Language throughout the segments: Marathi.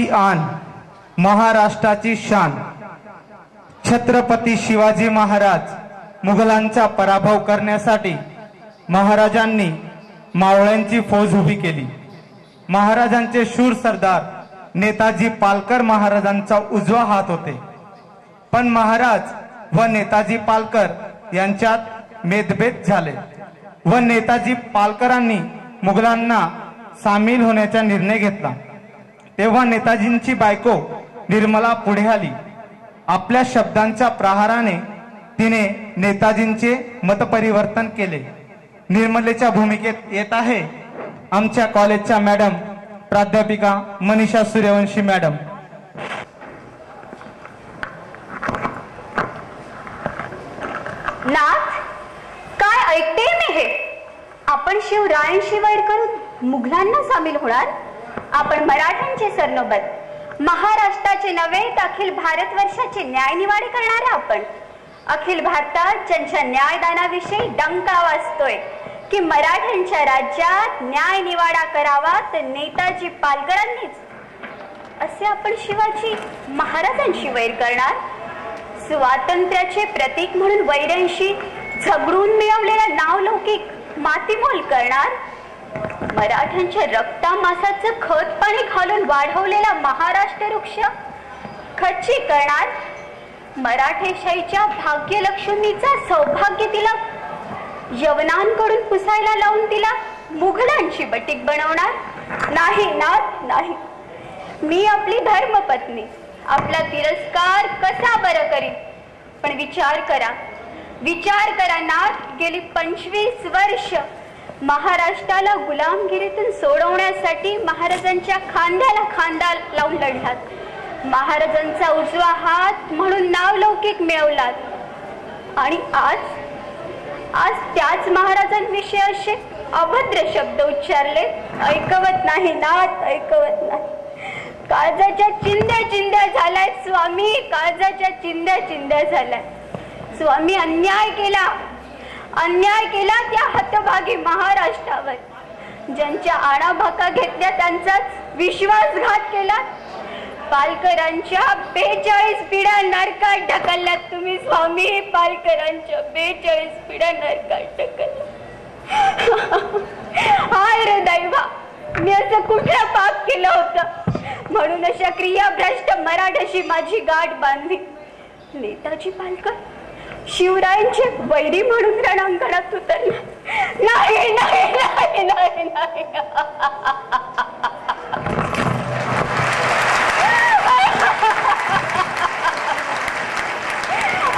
देशाची आन, महाराष्ट्राची शान, छत्रपती शिवाजी महाराज मुघलांचा पराभव करण्यासाठी महाराजांनी मावळ्यांची फौज उभी केली। महाराजांचे शूर सरदार नेताजी पालकर महाराजांचा उजवा हात होते, पण महाराज व नेताजी पालकर यांच्यात मतभेद झाले व नेताजी पालकरांनी मुघलांना सामील होण्याचा निर्णय घेतला। तेव्हा नेताजींची बायको निर्मला पुढे आली। आपल्या शब्दांच्या प्रहाराने तिने नेताजींचे मतपरिवर्तन केले। निर्मलेच्या भूमिकेत येत आहे आमच्या कॉलेजच्या मॅडम प्राध्यापिका मनीषा सूर्यवंशी मॅडम। नाथ, काय ऐकते मी हे? आपण शिवरायांशी वैर करून मुघलांना सामील होणार? आपण मराठ्यांचे सरनोबत, महाराष्ट्राचे नव्हे तर अखिल भारतवर्षाचे न्यायनिवाडे करणारे आपण। अखिल भारतात ज्यांच्या न्यायदानाविषयी डंका वाजतोय की मराठ्यांच्या राज्यात न्यायनिवाडा करावा तर नेताजी पालकरांनीच, असे आपण शिवाजी महाराजांशी वैर करणार? स्वातंत्र्याचे प्रतीक म्हणून वैऱ्यांशी झगडून मिळवलेला नावलौकिक मातीमोल करणार? मराठ्यांच्या रक्तामासाचं खत पाणी घालून वाढवलेला महाराष्ट्र वृक्ष खच्ची करणार? मराठेशाहीच्या भाग्यलक्ष्मीचा सौभाग्य तिला यवनांकडून पुसायला लावून तिला मुघलांची बटीक बनवणार? नाही नाथ, नाही। मी आपली धर्मपत्नी आपला तिरस्कार कसा बरं करीन? पण विचार करा नाथ, गेली 25 वर्ष महाराष्ट्राला गुलामगिरीतून सोडवण्यासाठी महाराजांच्या खांद्याला खांदा लावून लढलात, महाराजांचा उजवा हात म्हणून नावलौकिक मिळवलात, आणि आज त्याच महाराजांविषयी असे अभद्र शब्द उच्चारले? ऐकवत नाही नाथ, ऐकवत नाही। काळजाच्या चिंध्या चिंध्या झालाय स्वामी, काळजाच्या चिंध्या चिंध्या झालाय स्वामी। अन्याय केला त्या हतभागी महाराष्ट्रावर, ज्यांच्या आणाभाका घेतल्या त्यांचाच विश्वासघात केला। पालकरांच्या 42 पिढ्या नरकात ढकलल्यात तुम्ही स्वामी, पालकरांच्या 42 पिढ्या नरकात ढकलल्या। हाय रे दैवा, मी असं कुठलं पाप केलं होतं म्हणून अशा क्रियाभ्रष्ट मराठाशी माझी गाठ बांधली? नेताजी पालकर शिवरायांचे वैरी म्हणून रणांगणात उतरला? नाही नाही नाही नाही नाही।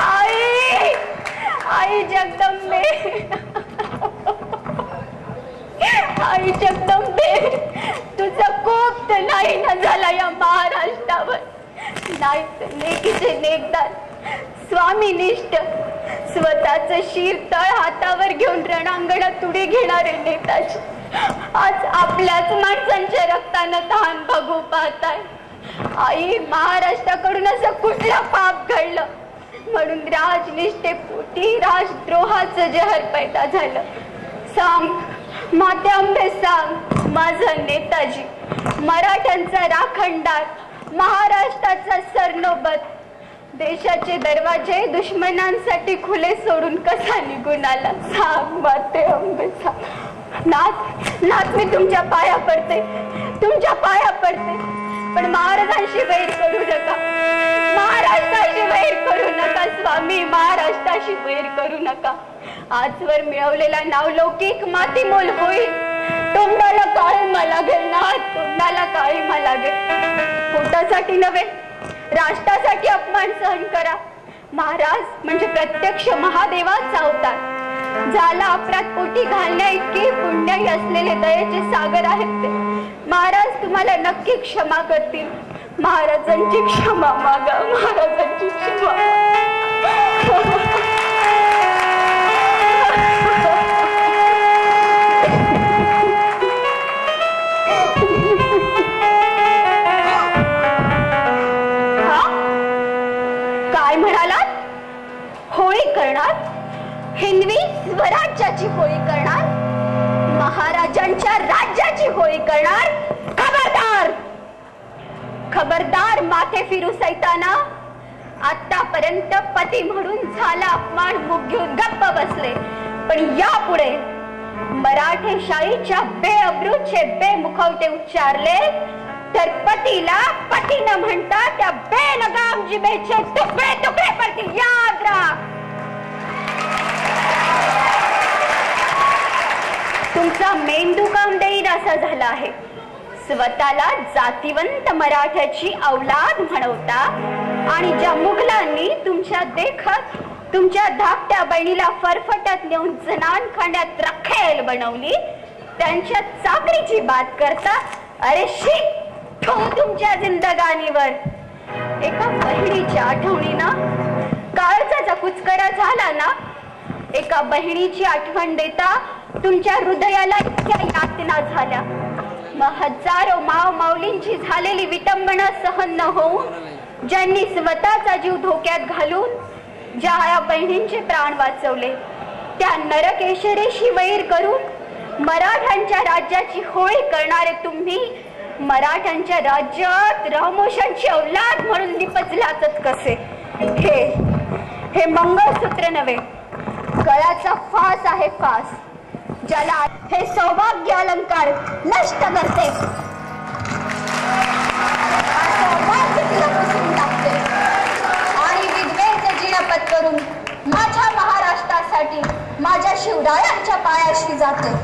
आई, आई जगदंबे, आई जगदंबे, तुझा कोप तर नाही ना झाला या महाराष्ट्रावर? नाही तर लेकीचे नेकदार स्वामीनिष्ठ स्वतःच शिर तळ हातावर घेऊन रणांगणात उडी घेणारे नेताजी आज आपल्याच माणसांच्या रक्तानं तहान बघू पाहताय। आई, महाराष्ट्राकडून असं कुठलं पाप घडलं म्हणून राजनिष्ठेपोटी राजद्रोहाचं जहर पैदा झालं? सांग माते अंबे, सांग माझा नेताजी, मराठ्यांचा राखणदार, महाराष्ट्राचा सरनोबत, देशाचे दरवाजे दुश्मनांसाठी खुले सोडून कसा निघून आला? सांग माते अंबे, सांग। नाथ, मी तुमच्या पाया पडते, तुमच्या पाया पडते, पण महाराजांशी वैर करू नका, महाराष्ट्राशी वैर करू नका स्वामी, महाराष्ट्राशी वैर करू नका। आजवर मिळवलेला नावलौकिक मातीमोल होईल, तोंडाला काळीमा लागेल नाथ, तोंडाला काळीमा लागेल। पोटासाठी नव्हे, राष्ट्रासाठी अपमान सहन करा। महाराज म्हणजे प्रत्यक्ष महादेवाचा अवतार, झाला अपराध पोटी घालण्या इतके पुण्याई असलेले दयेचे सागर आहेत ते। महाराज तुम्हाला नक्की क्षमा करतील, महाराजांची क्षमा मागा, महाराजांची क्षमा। काय म्हणालात? होळी करणार? हिंदवी स्वराज्याची होळी करणार? महाराजांच्या राज्याची होळी करणार? खबरदार, खबरदार माथे फिरू सैताना. आतापर्यंत पती म्हणून झाला अपमान मुख घेऊन गप्प बसले, पण यापुढे मराठेशाहीच्या बेअब्रूचे बेमुखवटे उच्चारले तर पतीला पती न म्हणता त्या बेलगाम जिभेचे तुकडे तुकडे पडतील. याद राख. तुमचा मेंदू काम देईन असा झाला आहे. स्वतःला जातीवंत मराठ्याची औलाद म्हणवता आणि ज्या मुघलांनी तुमच्या देखत तुमच्या धाकट्या बहिणीला फरफटत नेऊन जनान खाण्यात रखेल बनवली, त्यांच्या चाकरीची बात करता. अरे शी, तुमच्या जिंदगानीवर. एका बहिणीच्या आठवणीनं काळजाचा कुचकरा झाला ना. एका बहिणीची आठवण देता तुमच्या हृदयाला इतक्या यातना झाल्या. मग हजारो माव माऊलींची झालेली विटंबना सहन न होऊन ज्यांनी स्वतःचा जीव धोक्यात घालून ज्या या बहिणींचे प्राण वाचवले, त्या नरकेशरीशी वैर करून मराठ्यांच्या राज्याची होळी करणारे तुम्ही मराठ्यांच्या राज्यात रामोशांची औलाद म्हणून निपजलातच कसे? हे मंगळसूत्र नव्हे, गळ्याचा फास आहे फास, ज्याला हे सौभाग्य अलंकार नष्ट करते. आणि विधवेचे जिनपत करून माझ्या महाराष्ट्रासाठी माझ्या शिवरायांच्या पायाशी जाते.